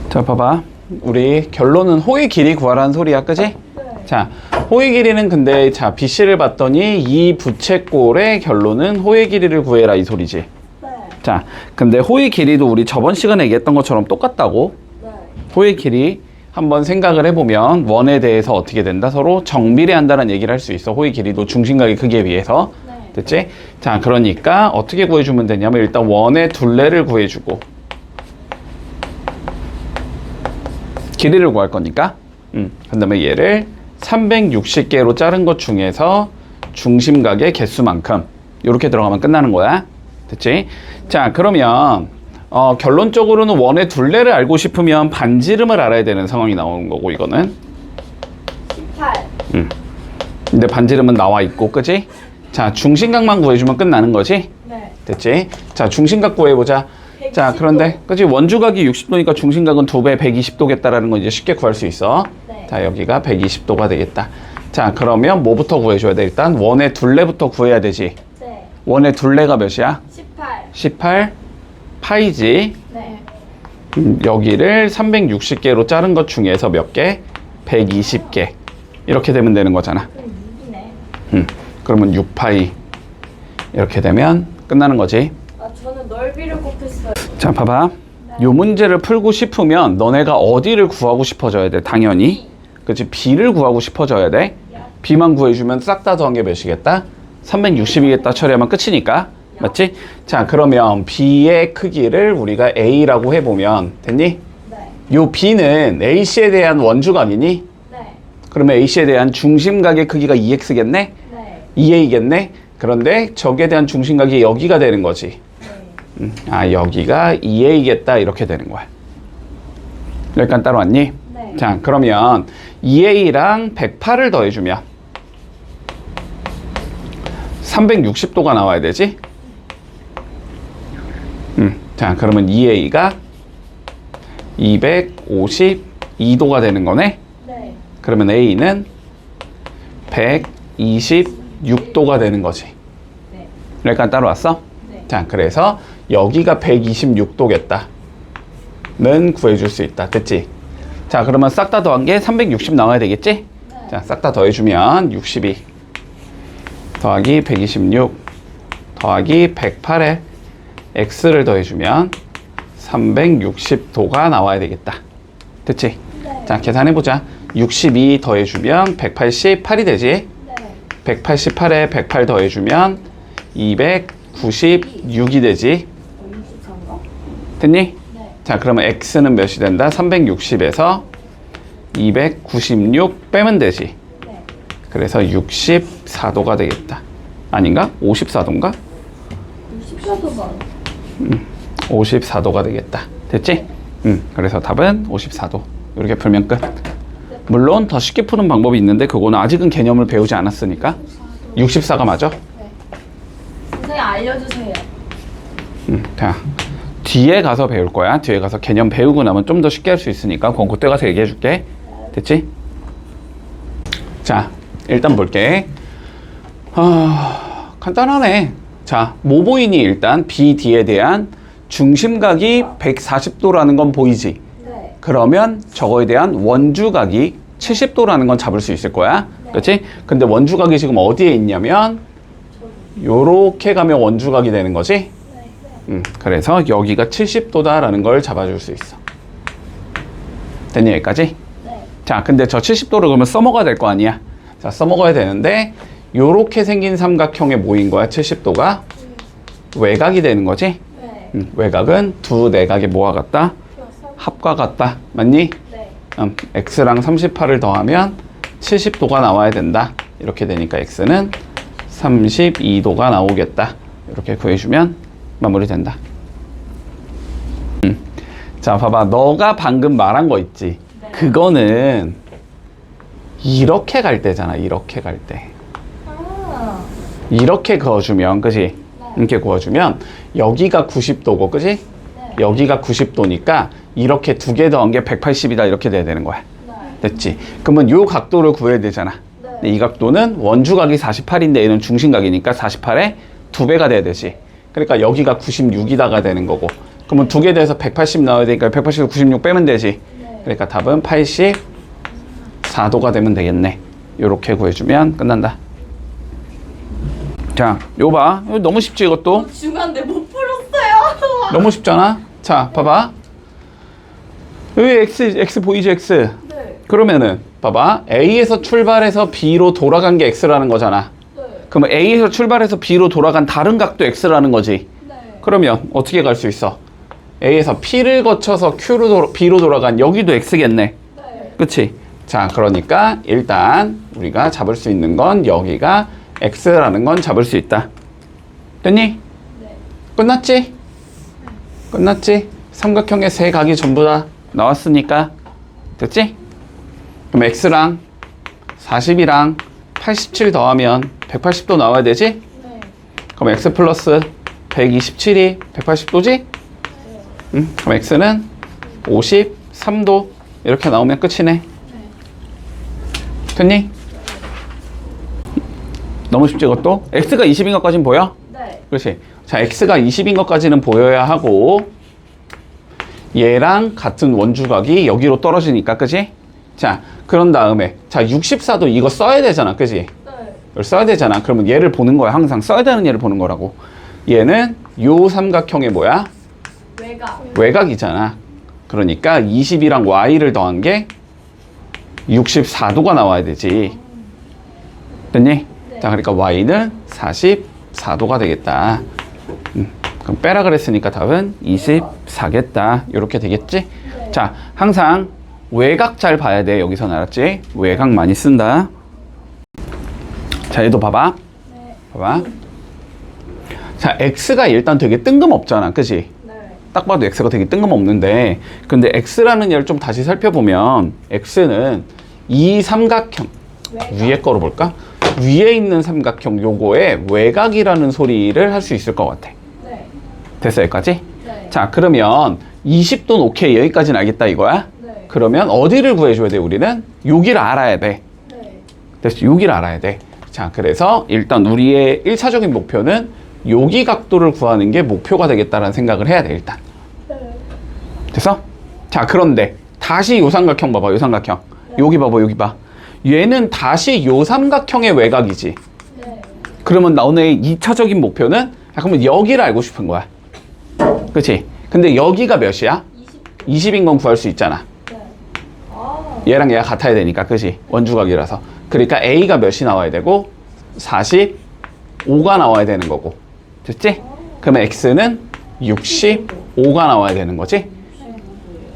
자, 봐봐. 우리 결론은 호의 길이 구하라는 소리야, 그지? 네. 자, 호의 길이는 근데 자, BC를 봤더니 이 부채꼴의 결론은 호의 길이를 구해라 이 소리지. 네. 자, 근데 호의 길이도 우리 저번 시간에 얘기했던 것처럼 똑같다고. 네. 호의 길이 한번 생각을 해보면 원에 대해서 어떻게 된다? 서로 정비례한다는 얘기를 할 수 있어. 호의 길이도 중심각의 크기에 비해서. 네. 됐지? 자, 그러니까 어떻게 구해주면 되냐면 일단 원의 둘레를 구해주고 길이를 구할 거니까 그 다음에 얘를 360개로 자른 것 중에서 중심각의 개수만큼 이렇게 들어가면 끝나는 거야. 됐지? 자, 그러면 결론적으로는 원의 둘레를 알고 싶으면 반지름을 알아야 되는 상황이 나오는 거고 이거는 18. 근데 반지름은 나와 있고 그지? 자, 중심각만 구해주면 끝나는 거지? 네. 됐지? 자, 중심각 구해보자. 자, 120도. 그런데 그지? 원주각이 60도니까 중심각은 2배 120도겠다라는 거 이제 쉽게 구할 수 있어. 네. 자, 여기가 120도가 되겠다. 자, 그러면 뭐부터 구해줘야 돼? 일단 원의 둘레부터 구해야 되지. 네. 원의 둘레가 몇이야? 18. 18 파이지. 네. 여기를 360개로 자른 것 중에서 몇 개? 120개. 이렇게 되면 되는 거잖아. 그럼 6이네. 그러면 6파이. 이렇게 되면 끝나는 거지. 아, 저는 넓이를 곱했어요. 자, 봐봐. 요 문제를 풀고 싶으면 너네가 어디를 구하고 싶어져야 돼? 당연히. 그치? B를 구하고 싶어져야 돼. B만 구해주면 싹 다 더한 게 몇이겠다? 360이겠다 처리하면 끝이니까. 맞지? 자, 그러면 B의 크기를 우리가 A라고 해보면 됐니? 네. 요 B는 AC에 대한 원주각이니? 네. 그러면 AC에 대한 중심각의 크기가 2x겠네? 네. 2a겠네? 그런데 적에 대한 중심각이 여기가 되는 거지. 네. 아, 여기가 2a겠다 이렇게 되는 거야. 여기까지 따라왔니? 네. 자, 그러면 2a랑 108을 더해주면 360도가 나와야 되지? 자, 그러면 2a가 252도가 되는 거네? 네. 그러면 a는 126도가 되는 거지. 네. 여기까지 따라왔어? 네. 자, 그래서 여기가 126도겠다 는 구해줄 수 있다. 됐지? 자, 그러면 싹 다 더한 게 360 나와야 되겠지? 네. 자, 싹 다 더해주면 62 더하기 126 더하기 108에 x를 더해주면 360도가 나와야 되겠다. 됐지? 네. 자, 계산해보자. 62 더해주면 188이 되지? 네. 188에 108 더해주면 296이 되지? 23가? 됐니? 네. 자, 그러면 x는 몇이 된다? 360에서 296 빼면 되지. 네. 그래서 64도가 되겠다. 아닌가? 54도인가? 64도 봐. 54도가 되겠다. 됐지? 그래서 답은 54도. 이렇게 풀면 끝. 물론 더 쉽게 푸는 방법이 있는데 그거는 아직은 개념을 배우지 않았으니까 64가 맞아? 네. 선생님 알려주세요. 자, 뒤에 가서 배울 거야. 뒤에 가서 개념 배우고 나면 좀 더 쉽게 할 수 있으니까 그건 그때 가서 얘기해 줄게. 됐지? 자, 일단 볼게. 간단하네. 자, 뭐 보이니? 일단 BD에 대한 중심각이 140도라는 건 보이지? 네. 그러면 저거에 대한 원주각이 70도라는 건 잡을 수 있을 거야. 네. 그렇지? 근데 원주각이 지금 어디에 있냐면 요렇게 가면 원주각이 되는 거지? 네. 그래서 여기가 70도다라는 걸 잡아줄 수 있어. 됐니? 여기까지? 네. 자, 근데 저 70도를 그러면 써먹어야 될 거 아니야? 자, 써먹어야 되는데 요렇게 생긴 삼각형에 모인 거야. 70도가 외곽이 되는 거지? 네. 외곽은 두 내각의 뭐와 같다? 합과 같다. 맞니? 네. x랑 38을 더하면 70도가 나와야 된다. 이렇게 되니까 x는 32도가 나오겠다. 이렇게 구해주면 마무리된다. 자, 봐봐. 너가 방금 말한 거 있지? 네. 그거는 이렇게 갈 때잖아. 이렇게 갈 때. 아. 이렇게 그어주면, 그지? 네. 이렇게 그어주면 여기가 90도고, 그지? 네. 여기가 90도니까 이렇게 두 개 더한 게 180이다. 이렇게 돼야 되는 거야. 네. 됐지? 그러면 요 각도를 구해야 되잖아. 네. 근데 이 각도는 원주각이 48인데 얘는 중심각이니까 48에 2배가 돼야 되지. 그러니까 여기가 96이다가 되는 거고 그러면 두 개 돼서 180 나와야 되니까 180에서 96 빼면 되지. 네. 그러니까 답은 84도가 되면 되겠네. 요렇게 구해주면 끝난다. 자, 요거 봐. 이거 너무 쉽지 이것도? 중요한데 못 풀었어요. 너무 쉽잖아? 자, 봐봐. 여기 X 보이지, X? 네. 그러면은, 봐봐. A에서 출발해서 B로 돌아간 게 X라는 거잖아. 네. 그러면 A에서 출발해서 B로 돌아간 다른 각도 X라는 거지. 네. 그러면 어떻게 갈 수 있어? A에서 P를 거쳐서 B로 돌아간 여기도 X겠네. 네. 그치? 자, 그러니까 일단 우리가 잡을 수 있는 건 여기가 X라는 건 잡을 수 있다. 됐니? 네. 끝났지? 끝났지? 삼각형의 세 각이 전부 다 나왔으니까. 됐지? 그럼 X랑 40이랑 87 더하면 180도 나와야 되지? 네. 그럼 X 플러스 127이 180도지? 그럼 X는 53도 이렇게 나오면 끝이네. 됐니? 너무 쉽지 이것도? X가 20인 것까지는 보여? 네. 그렇지. 자, X가 20인 것까지는 보여야 하고 얘랑 같은 원주각이 여기로 떨어지니까, 그지? 자, 그런 다음에 자, 64도 이거 써야 되잖아, 그지? 네. 이걸 써야 되잖아. 그러면 얘를 보는 거야. 항상 써야 되는 얘를 보는 거라고. 얘는 요 삼각형의 뭐야? 외곽. 외곽이잖아. 그러니까 20이랑 Y를 더한 게 64도가 나와야 되지. 됐니? 네. 자, 그러니까 Y는 44도가 되겠다. 그럼 빼라 그랬으니까 답은 24겠다. 이렇게 되겠지? 네. 자, 항상 외곽 잘 봐야 돼. 여기서 알았지? 외곽 많이 쓴다. 자, 얘도 봐봐. 네. 봐봐. 자, X가 일단 되게 뜬금없잖아. 그치? 네. 딱 봐도 X가 되게 뜬금없는데, 근데 X라는 얘를 좀 다시 살펴보면 X는 이 삼각형 외곽. 위에 거로 볼까? 위에 있는 삼각형 요거에 외곽이라는 소리를 할 수 있을 것 같아. 네. 됐어, 여기까지? 네. 자, 그러면 20도는 오케이. 여기까지는 알겠다 이거야? 네. 그러면 어디를 구해줘야 돼, 우리는? 여기를 알아야 돼. 네. 됐어, 여기를 알아야 돼. 자, 그래서 일단 우리의 1차적인 목표는 여기 각도를 구하는 게 목표가 되겠다라는 생각을 해야 돼, 일단. 네. 됐어? 자, 그런데 다시 요 삼각형 봐봐, 요 삼각형. 여기 봐봐, 여기 봐. 얘는 다시 요 삼각형의 외곽이지. 네. 그러면 너의 2차적인 목표는 그러면 여기를 알고 싶은 거야. 그치? 근데 여기가 몇이야? 20. 20인 건 구할 수 있잖아. 네. 아. 얘랑 얘가 같아야 되니까, 그치? 원주각이라서. 그러니까 A가 몇이 나와야 되고 45가 나와야 되는 거고. 됐지? 그러면 X는 65가 나와야 되는 거지?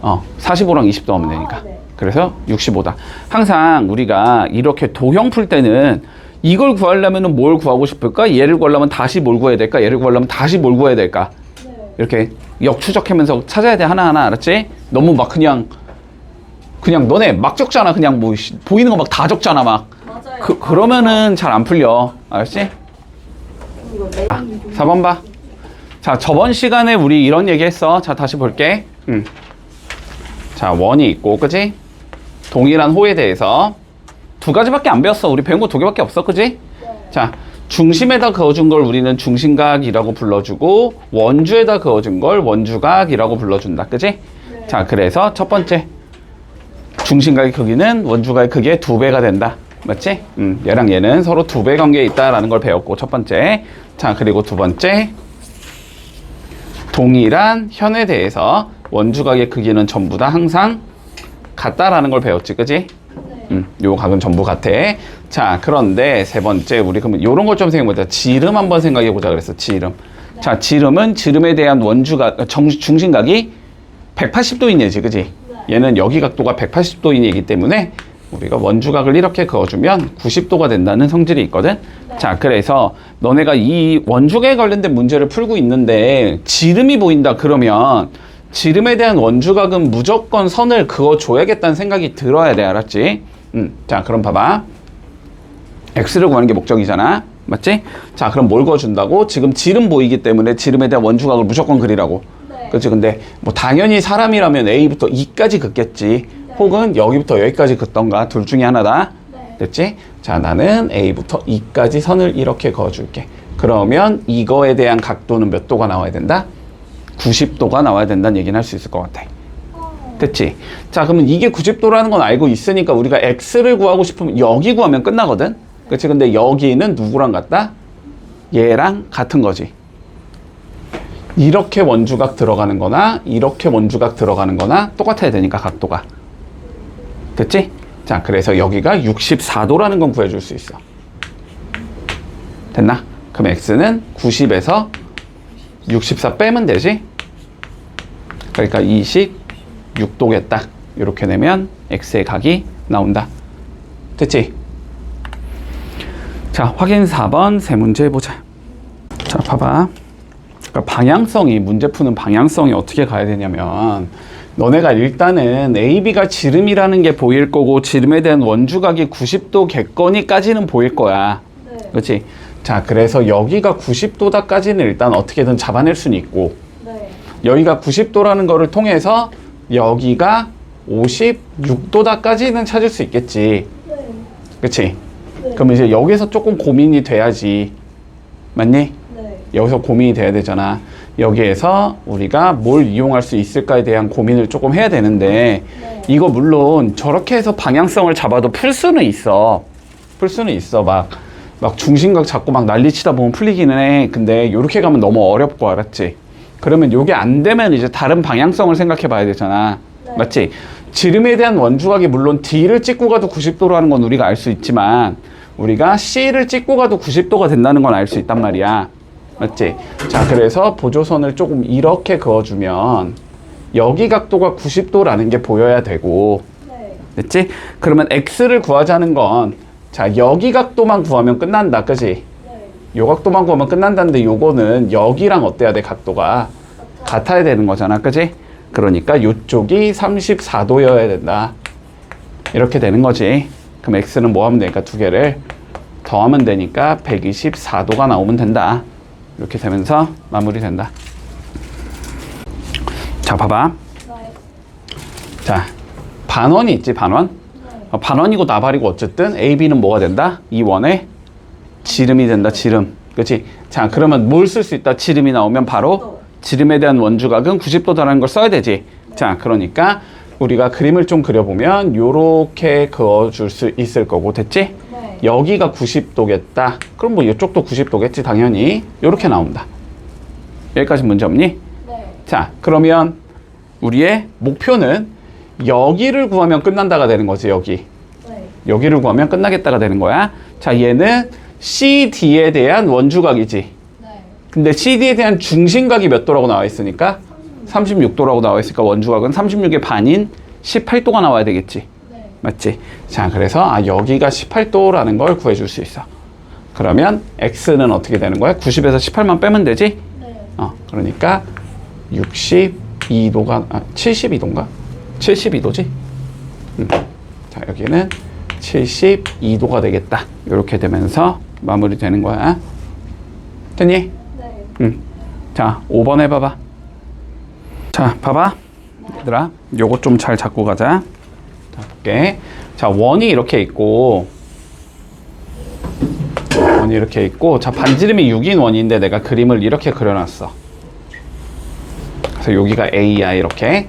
45랑 20 더하면 되니까. 아, 네. 그래서 65다. 항상 우리가 이렇게 도형 풀 때는 이걸 구하려면 뭘 구하고 싶을까? 얘를 구하려면 다시 뭘 구해야 될까? 얘를 구하려면 다시 뭘 구해야 될까? 네. 이렇게 역추적하면서 찾아야 돼. 하나하나. 알았지? 너무 막 그냥 너네 막 적잖아. 그냥 뭐 보이는 거 막 다 적잖아. 막. 맞아요. 그러면은 잘 안 풀려. 알았지? 이거 메인 4번 봐. 자, 저번 시간에 우리 이런 얘기 했어. 자, 다시 볼게. 자, 원이 있고, 그지? 동일한 호에 대해서 두 가지밖에 안 배웠어. 우리 배운 거 두 개밖에 없어. 그지? 네. 자, 중심에다 그어준 걸 우리는 중심각이라고 불러주고, 원주에다 그어준 걸 원주각이라고 불러준다. 그지? 네. 자, 그래서 첫 번째. 중심각의 크기는 원주각의 크기의 2배가 된다. 맞지? 얘랑 얘는 서로 2배 관계에 있다라는 걸 배웠고, 첫 번째. 자, 그리고 두 번째. 동일한 현에 대해서 원주각의 크기는 전부 다 항상 같다라는 걸 배웠지, 그지? 네. 요 각은 전부 같아. 자, 그런데 세 번째, 우리 그러면 요런 걸 좀 생각해보자. 지름 한번 생각해보자 그랬어, 지름. 네. 자, 지름은 지름에 대한 원주각, 중심각이 180도인 얘지, 그지? 네. 얘는 여기 각도가 180도인 얘기 때문에 우리가 원주각을 이렇게 그어주면 90도가 된다는 성질이 있거든. 네. 자, 그래서 너네가 이 원주각에 관련된 문제를 풀고 있는데 지름이 보인다 그러면 지름에 대한 원주각은 무조건 선을 그어줘야겠다는 생각이 들어야 돼. 알았지? 자, 그럼 봐봐. X를 구하는 게 목적이잖아. 맞지? 자, 그럼 뭘 그어준다고? 지금 지름 보이기 때문에 지름에 대한 원주각을 무조건 그리라고. 네. 그렇지? 근데 뭐 당연히 사람이라면 A부터 E까지 긋겠지. 네. 혹은 여기부터 여기까지 긋던가. 둘 중에 하나다. 네. 됐지? 자, 나는 A부터 E까지 선을 이렇게 그어줄게. 그러면 이거에 대한 각도는 몇 도가 나와야 된다? 90도가 나와야 된다는 얘기는 할 수 있을 것 같아. 됐지? 자, 그러면 이게 90도라는 건 알고 있으니까 우리가 x를 구하고 싶으면 여기 구하면 끝나거든? 그치? 근데 여기는 누구랑 같다? 얘랑 같은 거지. 이렇게 원주각 들어가는 거나 이렇게 원주각 들어가는 거나 똑같아야 되니까 각도가. 됐지? 자, 그래서 여기가 64도라는 건 구해줄 수 있어. 됐나? 그럼 x는 90에서 64 빼면 되지? 그러니까 26도겠다. 이렇게 되면 x의 각이 나온다. 됐지? 자, 확인 4번 세 문제 해보자. 자, 봐봐. 그러니까 방향성이, 문제 푸는 방향성이 어떻게 가야 되냐면, 너네가 일단은 AB가 지름이라는 게 보일 거고, 지름에 대한 원주각이 90도겠거니까지는 보일 거야. 네. 그렇지? 자, 그래서 여기가 90도다까지는 일단 어떻게든 잡아낼 수는 있고, 네. 여기가 90도라는 거를 통해서 여기가 56도다까지는 찾을 수 있겠지. 네. 그치? 네. 그럼 이제 여기서 조금 고민이 돼야지. 맞니? 네. 여기서 고민이 돼야 되잖아. 여기에서 우리가 뭘 이용할 수 있을까에 대한 고민을 조금 해야 되는데, 네. 이거 물론 저렇게 해서 방향성을 잡아도 풀 수는 있어. 풀 수는 있어. 막 중심각 잡고 막 난리치다 보면 풀리기는 해. 근데 이렇게 가면 너무 어렵고, 알았지? 그러면 요게 안 되면 이제 다른 방향성을 생각해 봐야 되잖아. 네. 맞지? 지름에 대한 원주각이 물론 D를 찍고 가도 90도라는 건 우리가 알 수 있지만, 우리가 C를 찍고 가도 90도가 된다는 건 알 수 있단 말이야. 맞지? 자, 그래서 보조선을 조금 이렇게 그어주면 여기 각도가 90도라는 게 보여야 되고, 네. 됐지? 그러면 X를 구하자는 건, 자, 여기 각도만 구하면 끝난다. 그지? 네. 요 각도만 구하면 끝난다는데 요거는 여기랑 어때야 돼? 각도가 같아야 되는 거잖아. 그지? 그러니까 요쪽이 34도여야 된다. 이렇게 되는 거지. 그럼 X는 뭐 하면 되니까 두 개를 더하면 되니까 124도가 나오면 된다. 이렇게 되면서 마무리된다. 자, 봐봐. 네. 자, 반원이 있지, 반원? 네. 반원이고 나발이고 어쨌든 AB는 뭐가 된다? 이 원의 지름이 된다, 지름. 그치? 자, 그러면 뭘 쓸 수 있다? 지름이 나오면 바로 지름에 대한 원주각은 90도다라는 걸 써야 되지. 자, 그러니까 우리가 그림을 좀 그려보면 요렇게 그어줄 수 있을 거고, 됐지? 네. 여기가 90도겠다. 그럼 뭐 이쪽도 90도겠지, 당연히. 요렇게 나온다. 여기까지 문제 없니? 네. 자, 그러면 우리의 목표는 여기를 구하면 끝난다가 되는 거지, 여기. 네. 여기를 구하면 끝나겠다가 되는 거야. 자, 얘는 CD에 대한 원주각이지. 네. 근데 CD에 대한 중심각이 몇 도라고 나와 있으니까? 36도라고 나와 있으니까 원주각은 36의 반인 18도가 나와야 되겠지. 네. 맞지? 자, 그래서 여기가 18도라는 걸 구해줄 수 있어. 그러면 X는 어떻게 되는 거야? 90에서 18만 빼면 되지? 네. 그러니까 62도가 72도인가? 72도지? 자, 여기는 72도가 되겠다. 이렇게 되면서 마무리되는 거야. 됐니? 네. 자, 5번 해봐봐. 자, 봐봐. 얘들아, 요거 좀 잘 잡고 가자. 자, 볼게. 자, 원이 이렇게 있고, 자, 반지름이 6인 원인데 내가 그림을 이렇게 그려놨어. 그래서 여기가 A야, 이렇게. 네.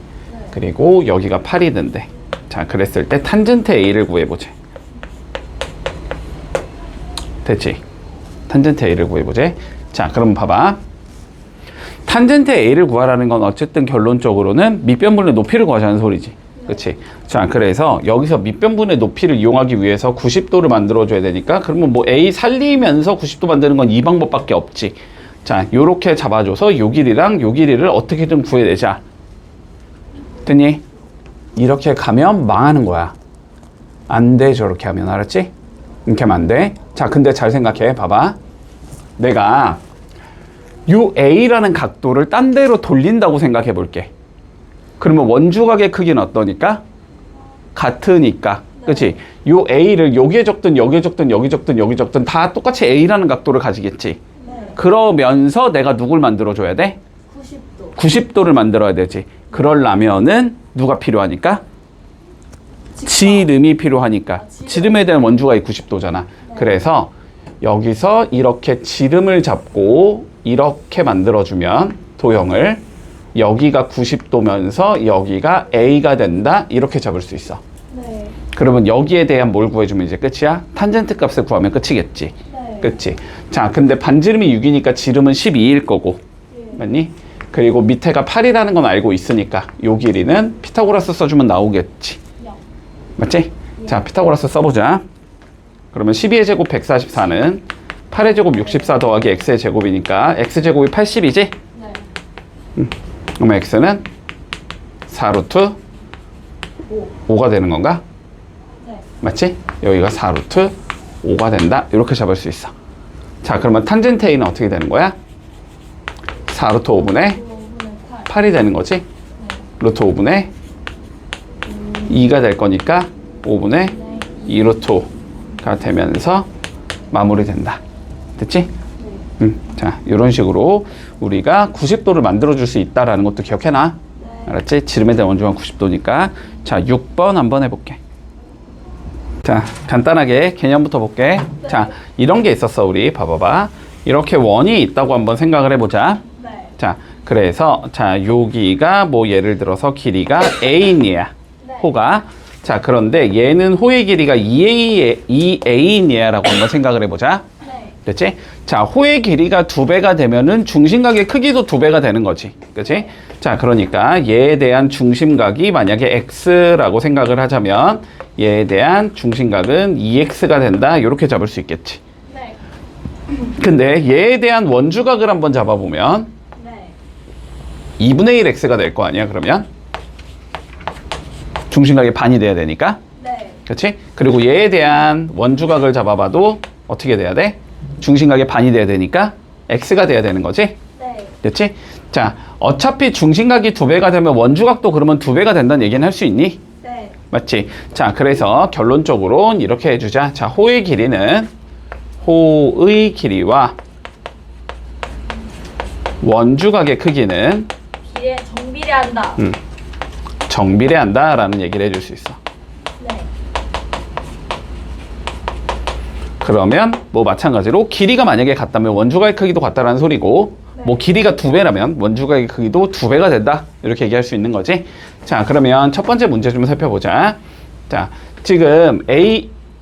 그리고 여기가 8이던데. 자, 그랬을 때 탄젠트 A를 구해보자. 됐지? 탄젠트 A를 구해보자. 자, 그럼 봐봐. 탄젠트 A를 구하라는 건 어쨌든 결론적으로는 밑변분의 높이를 구하자는 소리지. 그치? 자, 그래서 여기서 밑변분의 높이를 이용하기 위해서 90도를 만들어줘야 되니까, 그러면 뭐 A 살리면서 90도 만드는 건 이 방법밖에 없지. 자, 요렇게 잡아줘서 요 길이랑 요 길이를 어떻게든 구해내자. 됐니? 이렇게 가면 망하는 거야. 안 돼, 저렇게 하면. 알았지? 이렇게 하면 안 돼. 자, 근데 잘 생각해. 봐봐. 내가 요 A라는 각도를 딴 데로 돌린다고 생각해 볼게. 그러면 원주각의 크기는 어떠니까? 같으니까. 그치? 요 A를 여기에 적든 여기에 적든 여기 적든 여기 적든 다 똑같이 A라는 각도를 가지겠지. 네. 그러면서 내가 누굴 만들어줘야 돼? 90도. 90도를 만들어야 되지. 그러려면은 누가 필요하니까? 지름이 필요하니까. 지름에 대한 원주각이 90도잖아. 그래서 여기서 이렇게 지름을 잡고 이렇게 만들어주면 도형을 여기가 90도면서 여기가 A가 된다. 이렇게 잡을 수 있어. 네. 그러면 여기에 대한 뭘 구해주면 이제 끝이야? 탄젠트 값을 구하면 끝이겠지. 네. 그치? 자, 근데 반지름이 6이니까 지름은 12일 거고. 예. 맞니? 그리고 밑에가 8이라는 건 알고 있으니까 요 길이는 피타고라스 써주면 나오겠지. 영. 맞지? 자, 피타고라스 써보자. 그러면 12의 제곱 144는 8의 제곱 64 더하기 x의 제곱이니까 x제곱이 80이지? 네. 그러면 x는 4루트 5가 되는 건가? 네. 맞지? 여기가 4루트 5가 된다. 이렇게 잡을 수 있어. 자, 그러면 탄젠트 A는 어떻게 되는 거야? 4루트 5분의 5분의 8. 8이 되는 거지? 네. 루트 5분의 2가 될 거니까 5분의 네. 2루트 5가 되면서 마무리된다. 됐지? 네. 자, 이런 식으로 우리가 90도를 만들어줄 수 있다라는 것도 기억해놔. 네. 알았지? 지름에 대한 원주가 90도니까. 자, 6번 한번 해볼게. 자, 간단하게 개념부터 볼게. 네. 자, 이런 게 있었어, 우리. 봐봐봐. 이렇게 원이 있다고 한번 생각을 해보자. 네. 자, 그래서, 자, 여기가 뭐 예를 들어서 길이가 A인이야. 네. 호가. 자, 그런데 얘는 호의 길이가 2A인이야 라고 한번 생각을 해보자. 네. 됐지? 자, 호의 길이가 2배가 되면은 중심각의 크기도 2배가 되는 거지. 그치? 자, 그러니까 얘에 대한 중심각이 만약에 x라고 생각을 하자면 얘에 대한 중심각은 2x가 된다. 이렇게 잡을 수 있겠지. 네. 근데 얘에 대한 원주각을 한번 잡아보면 네. 2분의 1x가 될 거 아니야, 그러면? 중심각의 반이 돼야 되니까. 네. 그치? 그리고 얘에 대한 원주각을 잡아봐도 어떻게 돼야 돼? 중심각의 반이 돼야 되니까 x가 돼야 되는 거지? 네. 됐지? 자, 어차피 중심각이 2배가 되면 원주각도 그러면 2배가 된다는 얘기는 할 수 있니? 네. 맞지? 자, 그래서 결론적으로 이렇게 해주자. 자, 호의 길이는 호의 길이와 원주각의 크기는 비례 정비례한다. 정비례한다 라는 얘기를 해줄 수 있어. 네. 그러면 뭐 마찬가지로 길이가 만약에 같다면 원주각의 크기도 같다라는 소리고 네. 뭐 길이가 2배라면 원주각의 크기도 2배가 된다 이렇게 얘기할 수 있는 거지. 자, 그러면 첫 번째 문제 좀 살펴보자. 자, 지금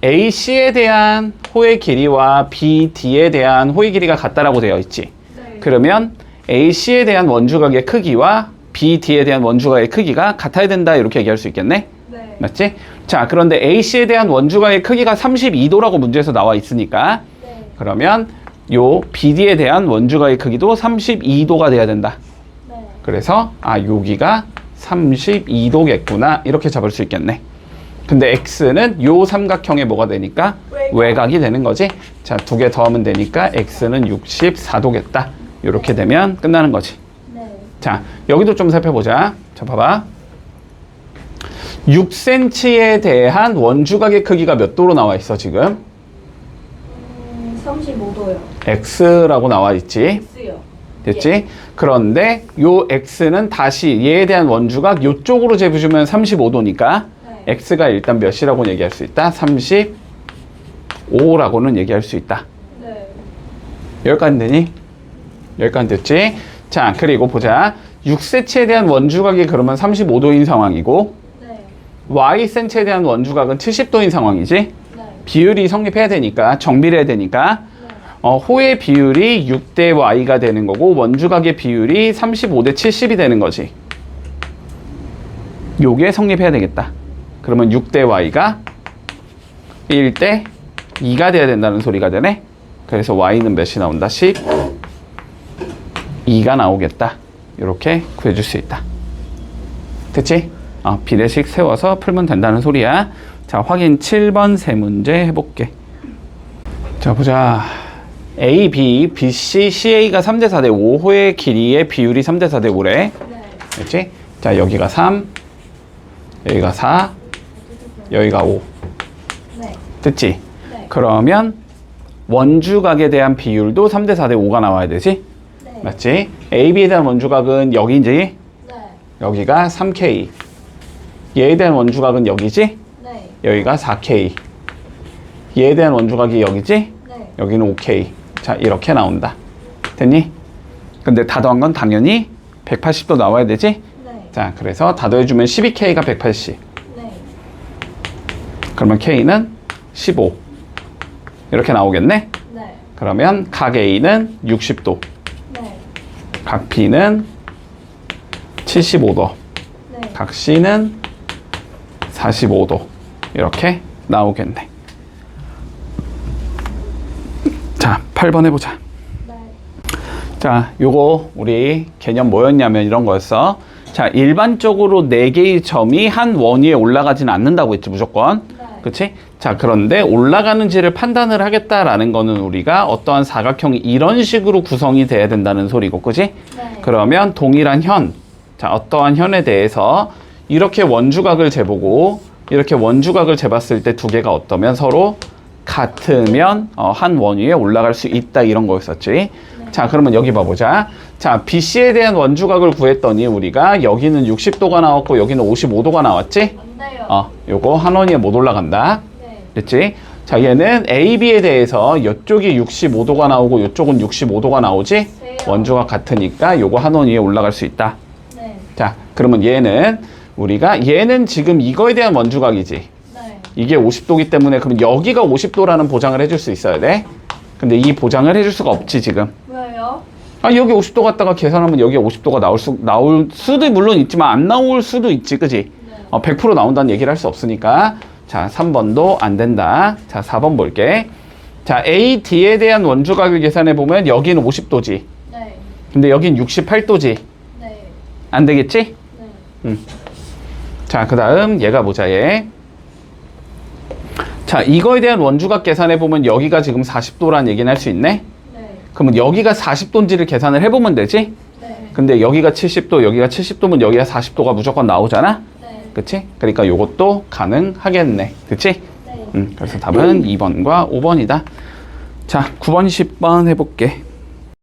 AC에 대한 호의 길이와 BD에 대한 호의 길이가 같다라고 되어 있지. 네. 그러면 AC에 대한 원주각의 크기와 BD에 대한 원주각의 크기가 같아야 된다 이렇게 얘기할 수 있겠네. 네. 맞지? 자, 그런데 AC에 대한 원주각의 크기가 32도라고 문제에서 나와 있으니까 네. 그러면 요 BD에 대한 원주각의 크기도 32도가 돼야 된다. 네. 그래서 여기가 32도겠구나 이렇게 잡을 수 있겠네. 근데 X는 요 삼각형의 뭐가 되니까 외곽이 되는 거지. 자, 2개 더하면 되니까 X는 64도겠다. 이렇게 되면 끝나는 거지. 네. 자, 여기도 좀 살펴보자. 자, 봐봐. 6cm에 대한 원주각의 크기가 몇 도로 나와 있어, 지금? 35도요. X라고 나와 있지. X요. 됐지? 그런데 요 X는 다시 얘에 대한 원주각 요쪽으로 재부시면 35도니까 네. X가 일단 몇이라고 얘기할 수 있다? 35라고는 얘기할 수 있다. 네. 여기까지 되니? 여기까지 됐지? 자, 그리고 보자. 6cm에 대한 원주각이 그러면 35도인 상황이고 네. Ycm에 대한 원주각은 70도인 상황이지? 네. 비율이 성립해야 되니까, 정비례해야 되니까 호의 비율이 6대 Y가 되는 거고 원주각의 비율이 35대 70이 되는 거지. 요게 성립해야 되겠다. 그러면 6대 Y가 1대 2가 돼야 된다는 소리가 되네. 그래서 Y는 몇이 나온다? 12가 나오겠다. 이렇게 구해줄 수 있다. 됐지? 비례식 세워서 풀면 된다는 소리야. 자, 확인 7번 세 문제 해볼게. 자, 보자. A, B, B, C, CA가 3대 4대 5호의 길이의 비율이 3대 4대 5래. 네. 됐지? 자, 여기가 3, 여기가 4, 여기가 5. 네. 됐지? 네. 그러면 원주각에 대한 비율도 3대 4대 5가 나와야 되지? 네. 맞지? AB에 대한 원주각은 여기인지 네. 여기가 3K. 얘에 대한 원주각은 여기지? 네. 여기가 4K. 얘에 대한 원주각이 여기지? 네. 여기는 5K. 자, 이렇게 나온다. 됐니? 근데 다 더한 건 당연히 180도 나와야 되지? 네. 자, 그래서 다 더해주면 12K가 180. 네. 그러면 K는 15. 이렇게 나오겠네? 네. 그러면 각 A는 60도, 네. 각 B는 75도, 네. 각 C는 45도. 이렇게 나오겠네. 자, 8번 해보자. 네. 자, 요거 우리 개념 뭐였냐면 이런 거였어. 자, 일반적으로 4개의 점이 한 원 위에 올라가지는 않는다고 했지, 무조건. 네. 그치? 자, 그런데 올라가는지를 판단을 하겠다라는 거는 우리가 어떠한 사각형이 이런 식으로 구성이 돼야 된다는 소리고, 그치? 네. 그러면 동일한 현, 자, 어떠한 현에 대해서 이렇게 원주각을 재보고 이렇게 원주각을 재봤을 때 두 개가 어떠면 서로 같으면 한 원 위에 올라갈 수 있다, 이런 거였었지. 자, 그러면 여기 봐보자. 자, BC에 대한 원주각을 구했더니 우리가 여기는 60도가 나왔고 여기는 55도가 나왔지? 안 돼요. 요거 한 원 위에 못 올라간다. 네. 됐지? 자, 얘는 AB에 대해서 이쪽이 65도가 나오고 이쪽은 65도가 나오지? 돼요. 원주각 같으니까 요거 한 원 위에 올라갈 수 있다. 네. 자, 그러면 얘는 우리가 얘는 지금 이거에 대한 원주각이지. 네. 이게 50도기 때문에 그럼 여기가 50도라는 보장을 해줄 수 있어야 돼. 근데 이 보장을 해줄 수가 없지, 지금. 왜요? 아, 여기 50도 갖다가 계산하면 여기 50도가 나올 수도 물론 있지만 안 나올 수도 있지, 그지? 네. 100% 나온다는 얘기를 할 수 없으니까. 자, 3번도 안 된다. 자, 4번 볼게. 자, AD에 대한 원주각을 계산해 보면 여기는 50도지. 네. 근데 여긴 68도지. 네. 안 되겠지? 네. 자, 그 다음 얘가 보자, 얘. 자, 이거에 대한 원주각 계산해 보면 여기가 지금 40도란 얘기는 할 수 있네? 네. 그러면 여기가 40도인지를 계산을 해보면 되지? 네. 근데 여기가 70도, 여기가 70도면 여기가 40도가 무조건 나오잖아? 네. 그치? 그러니까 요것도 가능하겠네. 그치? 네. 그래서 답은 2번과 5번이다. 자, 9번, 10번 해볼게.